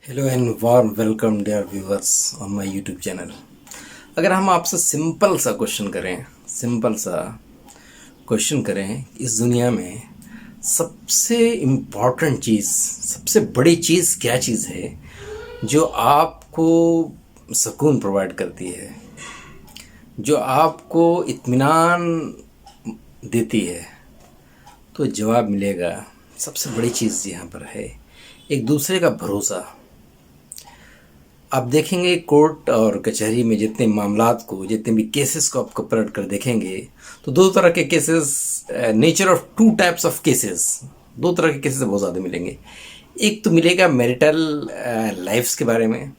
Hello and warm welcome dear viewers on my YouTube channel. अगर हम आपसे simple सा क्वेश्चन करें, इस दुनिया में सबसे इम्पॉर्टेंट चीज़, सबसे बड़ी चीज़ क्या चीज़ है जो आपको सुकून प्रोवाइड करती है, जो आपको इत्मीनान देती है, तो जवाब मिलेगा सबसे बड़ी चीज़ यहाँ पर है एक दूसरे का भरोसा। आप देखेंगे कोर्ट और कचहरी में जितने मामलात को, जितने भी केसेस को आपको पलट कर देखेंगे तो दो तरह के cases, nature of two types of cases, दो तरह के केसेस बहुत ज़्यादा मिलेंगे। एक तो मिलेगा मैरिटल लाइफ्स के बारे में,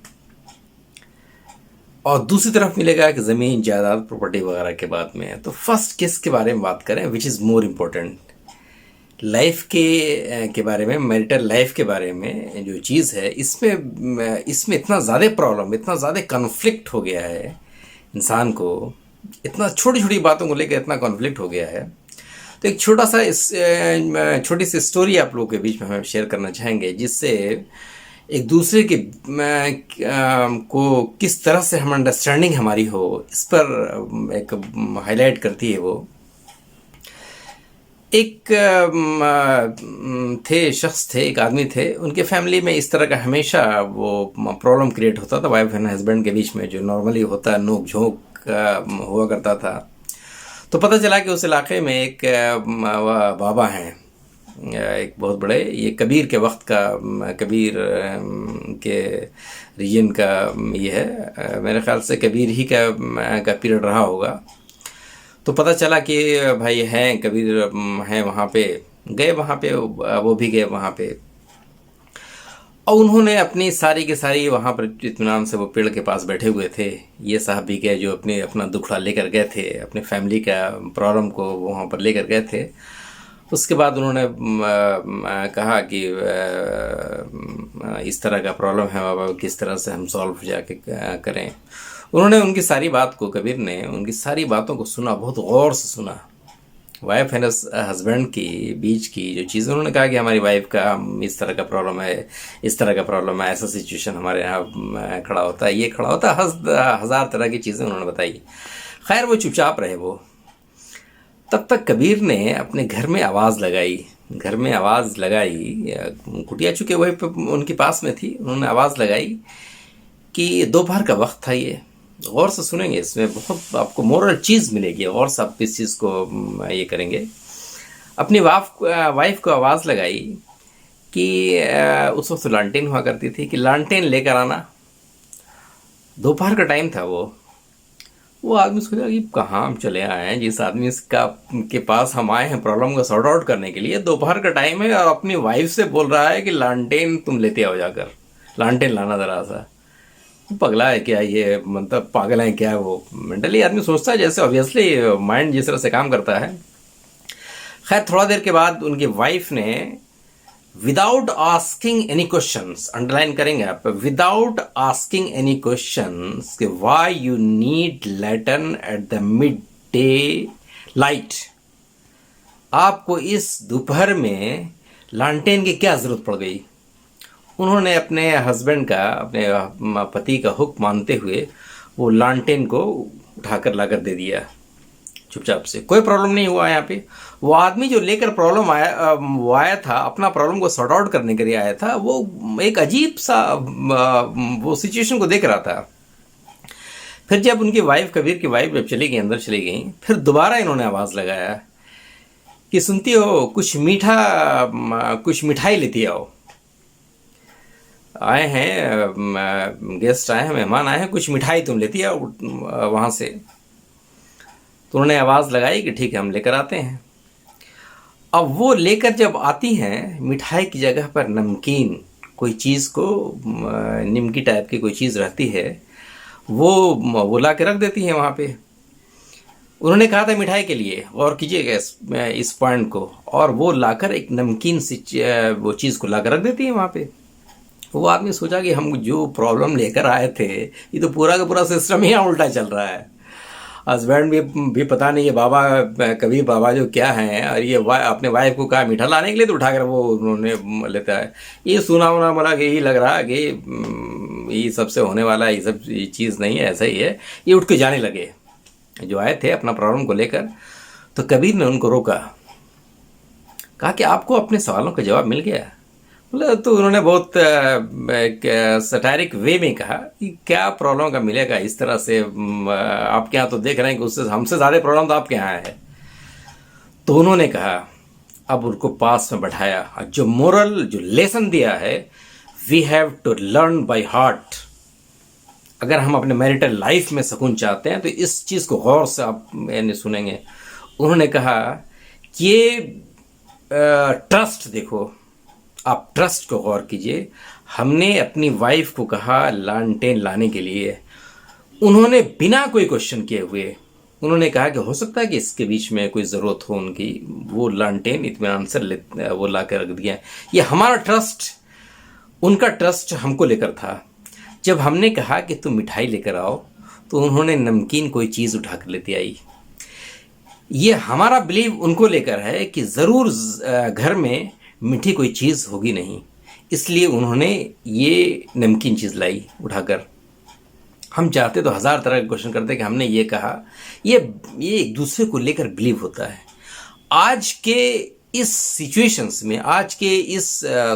और दूसरी तरफ मिलेगा कि ज़मीन जायदाद प्रॉपर्टी वगैरह के बाद में। तो फर्स्ट केस के बारे में बात करें, which is more important, life के बारे में, मैरिटल लाइफ के बारे में जो चीज़ है, इसमें इतना ज़्यादा प्रॉब्लम, इतना ज़्यादा कॉन्फ्लिक्ट हो गया है इंसान को, इतना छोटी छोटी बातों को लेकर इतना कॉन्फ्लिक्ट हो गया है। तो एक छोटी सी स्टोरी आप लोगों के बीच में हम शेयर करना चाहेंगे, जिससे एक दूसरे के को किस तरह से हम अंडरस्टैंडिंग हमारी हो, इस पर एक हाईलाइट करती है वो। एक शख्स थे, एक आदमी थे, उनके फैमिली में इस तरह का हमेशा वो प्रॉब्लम क्रिएट होता था वाइफ एंड हस्बैंड के बीच में, जो नॉर्मली होता है, नोक झोंक हुआ करता था। तो पता चला कि उस इलाके में एक बाबा हैं, एक बहुत बड़े, ये कबीर के वक्त का, कबीर के रीजन का ये है, मेरे ख्याल से कबीर ही का पीरियड रहा होगा। तो पता चला कि भाई हैं कबीर हैं, वहाँ पे गए, वहाँ पे वो भी गए वहाँ पे, और उन्होंने अपनी सारी की सारी वहाँ पर इत्मीनान से वो पेड़ के पास बैठे हुए थे। ये साहब भी गए जो अपना दुखड़ा लेकर गए थे, अपने फैमिली का प्रॉब्लम को वहाँ पर लेकर गए थे। उसके बाद उन्होंने कहा कि इस तरह का प्रॉब्लम है बाबा, किस तरह से हम सॉल्व जाके करें। उन्होंने उनकी सारी बात को, कबीर ने उनकी सारी बातों को सुना, बहुत गौर से सुना। वाइफ एंड हस्बैंड की बीच की जो चीज़ें, उन्होंने कहा कि हमारी वाइफ का इस तरह का प्रॉब्लम है, इस तरह का प्रॉब्लम है, ऐसा सिचुएशन हमारे यहाँ खड़ा होता है, ये खड़ा होता है, हज़ार तरह की चीज़ें उन्होंने बताई। खैर वो चुपचाप रहे वो। तब तक कबीर ने अपने घर में आवाज़ लगाई, कुटिया चुके वही उनके पास में थी, उन्होंने आवाज़ लगाई कि दोपहर का वक्त था। ये गौर से सुनेंगे, इसमें बहुत आपको मोरल चीज़ मिलेगी, गौर से आप इस चीज़ को ये करेंगे। अपनी वाइफ को आवाज़ लगाई कि उस वक्त लालटेन हुआ करती थी, कि लालटेन लेकर आना। दोपहर का टाइम था। वो आदमी सोचा कि कहाँ हम चले आए हैं, जिस आदमी के पास हम आए हैं प्रॉब्लम को सॉर्ट आउट करने के लिए, दोपहर का टाइम है और अपनी वाइफ से बोल रहा है कि लालटेन तुम लेते आओ, जाकर लालटेन लाना ज़रा सा। पगला है क्या ये, मतलब पागल है क्या? वो मेंटली आदमी सोचता है, जैसे ऑब्वियसली माइंड जिस तरह से काम करता है। खैर थोड़ा देर के बाद उनकी वाइफ ने without asking any questions, underline करेंगे आप, विदाउट आस्किंग एनी क्वेश्चंस कि why you need lantern at the mid day light, आपको इस दोपहर में लालटेन की क्या जरूरत पड़ गई। उन्होंने अपने हस्बैंड का, अपने पति का हुक्म मानते हुए वो लालटेन को उठाकर लाकर दे दिया चुपचाप से। कोई प्रॉब्लम नहीं हुआ यहाँ पे। वो आदमी जो लेकर वो आया था, अपना प्रॉब्लम को सॉर्ट आउट करने के लिए आया था, वो एक अजीब सा वो सिचुएशन को देख रहा था। फिर जब उनकी वाइफ, कबीर की वाइफ जब चली गई, अंदर चली गई, फिर दोबारा इन्होंने आवाज़ लगाया कि सुनती हो, कुछ मिठाई लेती आओ, आए हैं गेस्ट, आए हैं मेहमान, आए हैं, कुछ मिठाई तुम लेती आओ वहाँ से। तो उन्होंने आवाज़ लगाई कि ठीक है हम लेकर आते हैं। अब वो लेकर जब आती हैं, मिठाई की जगह पर नमकीन कोई चीज़ को, निमकी टाइप की कोई चीज़ रहती है, वो ला के रख देती हैं वहाँ पे। उन्होंने कहा था मिठाई के लिए, और कीजिएगा इस पॉइंट को, और वो लाकर एक नमकीन सी वो चीज़ को ला कर रख देती हैं वहाँ पे। वो आदमी सोचा कि हम जो प्रॉब्लम लेकर आए थे, ये तो पूरा का पूरा सिस्टम ही यहाँ उल्टा चल रहा है। हस्बैंड भी पता नहीं ये बाबा कबीर बाबा जो क्या हैं, और ये अपने वाइफ को कहा मीठा लाने के लिए, तो उठाकर वो उन्होंने लेता है। ये सुना होना मला यही लग रहा कि ये सबसे होने वाला ये सब ये चीज़ नहीं है, ऐसा ही है। ये उठ के जाने लगे जो आए थे अपना प्रॉब्लम को लेकर। तो कबीर ने उनको रोका, कहा कि आपको अपने सवालों का जवाब मिल गया। मतलब तो उन्होंने बहुत सटायरिक वे में कहा कि क्या प्रॉब्लम का मिलेगा इस तरह से, आपके यहाँ तो देख रहे हैं कि उससे हमसे ज़्यादा प्रॉब्लम तो आपके यहाँ है। तो उन्होंने कहा, अब उनको पास में बैठाया, जो मोरल जो लेसन दिया है, we have to learn by heart. अगर हम अपने मैरिटल लाइफ में सुकून चाहते हैं तो इस चीज़ को गौर से आप यानी सुनेंगे। उन्होंने कहा कि ये ट्रस्ट देखो, आप ट्रस्ट को गौर कीजिए। हमने अपनी वाइफ को कहा लालटेन लाने के लिए, उन्होंने बिना कोई क्वेश्चन किए हुए उन्होंने कहा कि हो सकता है कि इसके बीच में कोई ज़रूरत हो उनकी, वो लालटेन इत्मीनान से वो ला कर रख दिया। ये हमारा ट्रस्ट, उनका ट्रस्ट हमको लेकर था। जब हमने कहा कि तुम मिठाई लेकर आओ, तो उन्होंने नमकीन कोई चीज़ उठा कर लेती आई। ये हमारा बिलीव उनको लेकर है कि ज़रूर घर में मीठी कोई चीज़ होगी नहीं, इसलिए उन्होंने ये नमकीन चीज़ लाई उठाकर। हम चाहते तो हज़ार तरह के क्वेश्चन करते कि हमने ये कहा। ये एक दूसरे को लेकर बिलीव होता है। आज के इस सिचुएशंस में, आज के इस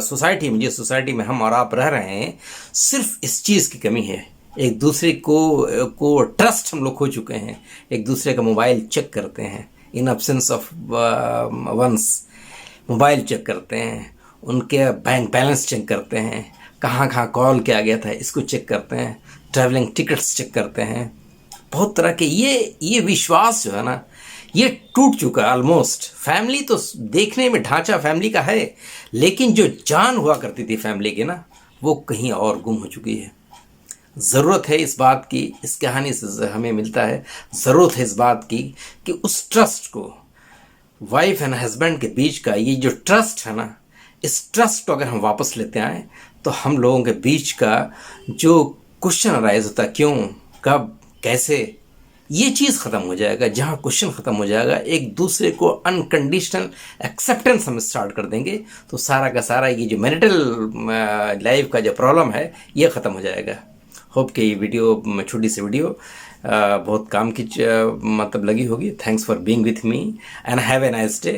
सोसाइटी में, जिस सोसाइटी में हम और आप रह रहे हैं, सिर्फ इस चीज़ की कमी है। एक दूसरे को ट्रस्ट हम लोग खो चुके हैं। एक दूसरे का मोबाइल चेक करते हैं, in absence of one's mobile check करते हैं, उनके बैंक बैलेंस चेक करते हैं, कहाँ कहाँ कॉल किया गया था इसको चेक करते हैं, ट्रैवलिंग टिकट्स चेक करते हैं। बहुत तरह के ये विश्वास जो है ना, ये टूट चुका है ऑलमोस्ट। फैमिली तो देखने में ढांचा फैमिली का है, लेकिन जो जान हुआ करती थी फैमिली की ना, वो कहीं और गुम हो चुकी है। ज़रूरत है इस बात की, इस कहानी से हमें मिलता है, ज़रूरत है इस बात की कि उस ट्रस्ट को, वाइफ एंड हस्बैंड के बीच का ये जो ट्रस्ट है ना, इस ट्रस्ट को अगर हम वापस लेते आएँ, तो हम लोगों के बीच का जो क्वेश्चन अराइज होता है, क्यों, कब, कैसे, ये चीज़ ख़त्म हो जाएगा। जहाँ क्वेश्चन ख़त्म हो जाएगा, एक दूसरे को अनकंडीशनल एक्सेप्टेंस हम स्टार्ट कर देंगे, तो सारा का सारा ये जो मैरिटल लाइफ का जो प्रॉब्लम है, ये ख़त्म हो जाएगा। होप कि ये वीडियो, छोटी सी वीडियो, बहुत काम की मतलब लगी होगी। Thanks for being with me and have a nice day.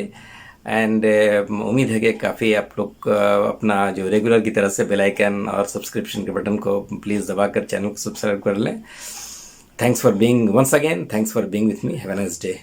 And उम्मीद है कि काफ़ी आप लोग अपना जो रेगुलर की तरह से बेल आइकन और सब्सक्रिप्शन के बटन को प्लीज़ दबाकर चैनल को सब्सक्राइब कर लें। Thanks for being once again, thanks for being with me, have a nice day.